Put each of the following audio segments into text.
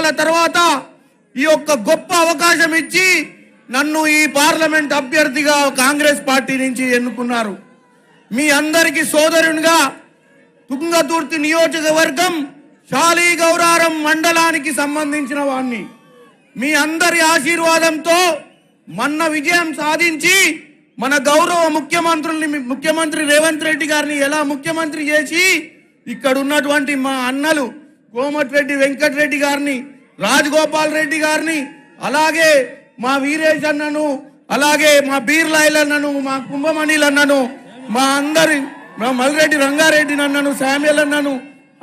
సంవత్సరాల తర్వాత ఈ యొక్క గొప్ప అవకాశం ఇచ్చి నన్ను ఈ పార్లమెంట్ అభ్యర్థిగా కాంగ్రెస్ పార్టీ నుంచి ఎన్నుకున్నారు. మీ అందరికీ సోదరునిగా తుంగతుర్తి నియోజకవర్గం శాలిగౌరారం మండలానికి సంబంధించిన వాణ్ణి. మీ అందరి ఆశీర్వాదంతో మొన్న విజయం సాధించి మన గౌరవ ముఖ్యమంత్రి రేవంత్ రెడ్డి గారిని ఎలా ముఖ్యమంత్రి చేసి ఇక్కడ ఉన్నటువంటి మా అన్నలు కోమటిరెడ్డి వెంకటరెడ్డి గారిని, రాజగోపాల్ రెడ్డి గారిని, అలాగే మా వీరేష్ అన్నను, అలాగే మా బీర్లాయిలన్నను, మా కుంభమణిలన్నను, మా మల్రెడ్డి రంగారెడ్డి అన్నను, శామ్యుల్ అన్నను,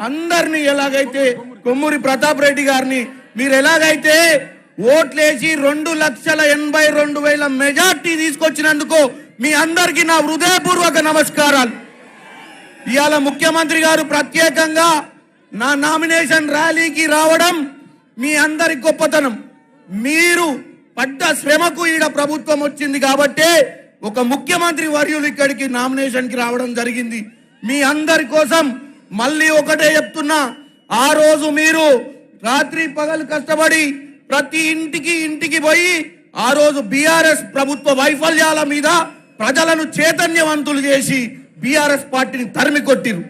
అందరినీ ఎలాగైతే కొమ్మూరి ప్రతాప్ రెడ్డి గారిని మీరు ఎలాగైతే ఓట్లేసి 2,82,000 మెజార్టీ తీసుకొచ్చినందుకు మీ అందరికీ నా హృదయపూర్వక నమస్కారాలు. ఇవాళ ముఖ్యమంత్రి గారు ప్రత్యేకంగా నా నామినేషన్ ర్యాలీకి రావడం మీ అందరి గొప్పతనం. మీరు పడ్డ శ్రమకు ఈడ ప్రభుత్వం వచ్చింది కాబట్టే ఒక ముఖ్యమంత్రి వర్యులు ఇక్కడికి నామినేషన్ కి రావడం జరిగింది. మీ అందరి కోసం మళ్ళీ ఒకటే చెప్తున్నా, ఆ రోజు మీరు రాత్రి పగలు కష్టపడి ప్రతి ఇంటికి పోయి ఆ రోజు బీఆర్ఎస్ ప్రభుత్వ వైఫల్యాల మీద ప్రజలను చైతన్యవంతులు చేసి బీఆర్ఎస్ పార్టీని తరిమి కొట్టిరు.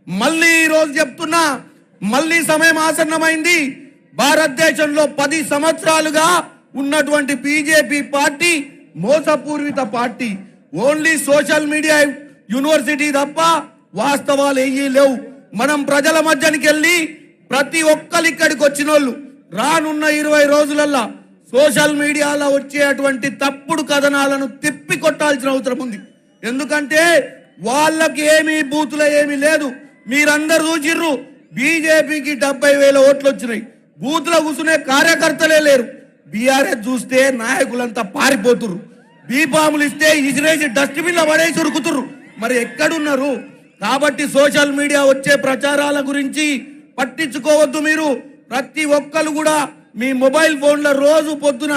మళ్ళీ ఈ రోజు చెప్తున్నా, మళ్ళీ సమయం ఆసన్నమైంది. భారతదేశంలో 10 సంవత్సరాలుగా ఉన్నటువంటి బీజేపీ పార్టీ మోసపూరిత party. Only social media university తప్ప వాస్తవాలు ఏమీ లేవు. మనం ప్రజల మధ్యనికి వెళ్ళి ప్రతి ఒక్కరు ఇక్కడికి వచ్చిన వాళ్ళు రానున్న 20 రోజులల్లా సోషల్ మీడియాలో వచ్చేటువంటి తప్పుడు కథనాలను తిప్పి కొట్టాల్సిన అవసరం ఉంది. ఎందుకంటే వాళ్ళకి ఏమీ బూతులు ఏమీ లేదు. మీరందరూ చూసిర్రు, బీజేపీకి 70,000 ఓట్లు వచ్చినాయి. బూతులో కూర్చునే కార్యకర్తలే లేరు. బీఆర్ఎస్ చూస్తే నాయకులంతా పారిపోతురు. బీపాములు ఇస్తే ఇసిరేసి డస్ట్బిన్ లో పడేసి ఉరుకుతురు. మరి ఎక్కడున్నారు? కాబట్టి సోషల్ మీడియా వచ్చే ప్రచారాల గురించి పట్టించుకోవద్దు. మీరు ప్రతి ఒక్కరు కూడా మీ మొబైల్ ఫోన్లో రోజు పొద్దున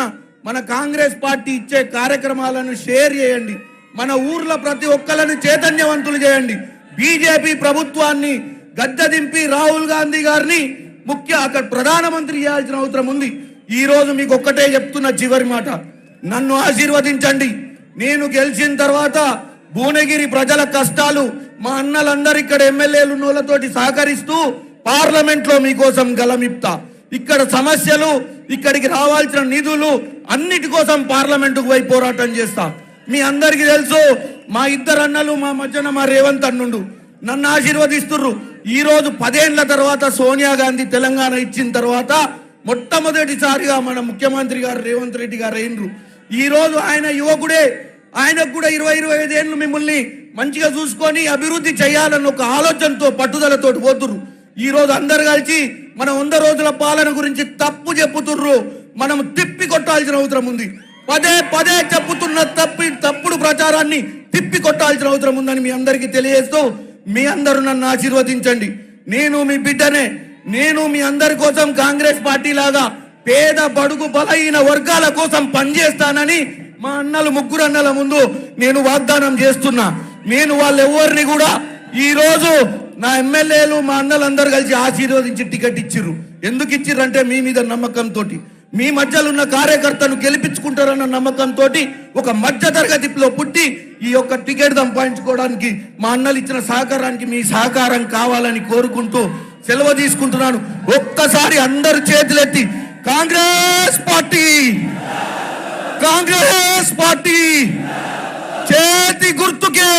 మన కాంగ్రెస్ పార్టీ ఇచ్చే కార్యక్రమాలను షేర్ చేయండి. మన ఊర్లో ప్రతి ఒక్కరిని చైతన్యవంతులు చేయండి. బీజేపీ ప్రభుత్వాన్ని గద్దె దింపి రాహుల్ గాంధీ గారిని అక్కడ ప్రధానమంత్రి చేయాల్సిన అవసరం ఉంది. ఈ రోజు మీకు ఒక్కటే చెప్తున్న చివరి మాట, నన్ను ఆశీర్వదించండి. నేను గెలిచిన తర్వాత భువనగిరి ప్రజల కష్టాలు మా అన్నలందరూ ఇక్కడ ఎమ్మెల్యేలు నోళ్ళతోటి సహకరిస్తూ పార్లమెంట్ లో మీకోసం గలమిప్తా. ఇక్కడ సమస్యలు, ఇక్కడికి రావాల్సిన నిధులు అన్నిటి కోసం పార్లమెంటుకు పోయి పోరాటం చేస్తా. మీ అందరికీ తెలుసు, మా ఇద్దరు అన్నలు మా మధ్యన మా రేవంత్ అన్నుండు నన్ను ఆశీర్వదిస్తుర్రు. ఈ రోజు 10 ఏళ్ల తర్వాత సోనియా గాంధీ తెలంగాణ ఇచ్చిన తర్వాత మొట్టమొదటిసారిగా మన ముఖ్యమంత్రి గారు రేవంత్ రెడ్డి గారు అయినరు. ఈ రోజు ఆయన యువకుడే, ఆయనకు కూడా 20-25 ఏళ్ళు మిమ్మల్ని మంచిగా చూసుకొని అభివృద్ధి చేయాలన్న ఒక ఆలోచనతో పట్టుదలతో పోతుర్రు. ఈ రోజు అందరు కలిసి మన 100 రోజుల పాలన గురించి తప్పు చెప్పుతుర్రు. మనం తిప్పి కొట్టాల్సిన అవసరం ఉంది. పదే చెప్పుతున్న తప్పుడు ప్రచారాన్ని తిప్పి కొట్టాల్సిన అవసరం ఉందని మీ అందరికీ తెలియజేస్తూ, మీ అందరూ నన్ను ఆశీర్వదించండి. నేను మీ బిడ్డనే. నేను మీ అందరి కోసం కాంగ్రెస్ పార్టీ లాగా పేద బడుగు బలహీన వర్గాల కోసం పనిచేస్తానని మా అన్నలు 3 అన్నల ముందు నేను వాగ్దానం చేస్తున్నా. నేను వాళ్ళెవరిని కూడా ఈ రోజు నా ఎమ్మెల్యేలు మా అన్నలందరూ కలిసి ఆశీర్వదించి టికెట్ ఇచ్చిర్రు. ఎందుకు ఇచ్చిర్రంటే మీ మీద నమ్మకంతో, మీ మధ్యలో ఉన్న కార్యకర్తను గెలిపించుకుంటారన్న నమ్మకంతో ఒక మధ్య తరగతిలో పుట్టి ఈ యొక్క టికెట్ సంపాదించుకోవడానికి మా అన్నలు ఇచ్చిన సహకారానికి మీ సహకారం కావాలని కోరుకుంటూ సెలవు తీసుకుంటున్నాను. ఒక్కసారి అందరు చేతులెత్తి కాంగ్రెస్ పార్టీ, కాంగ్రెస్ పార్టీ, చేతి గుర్తుకే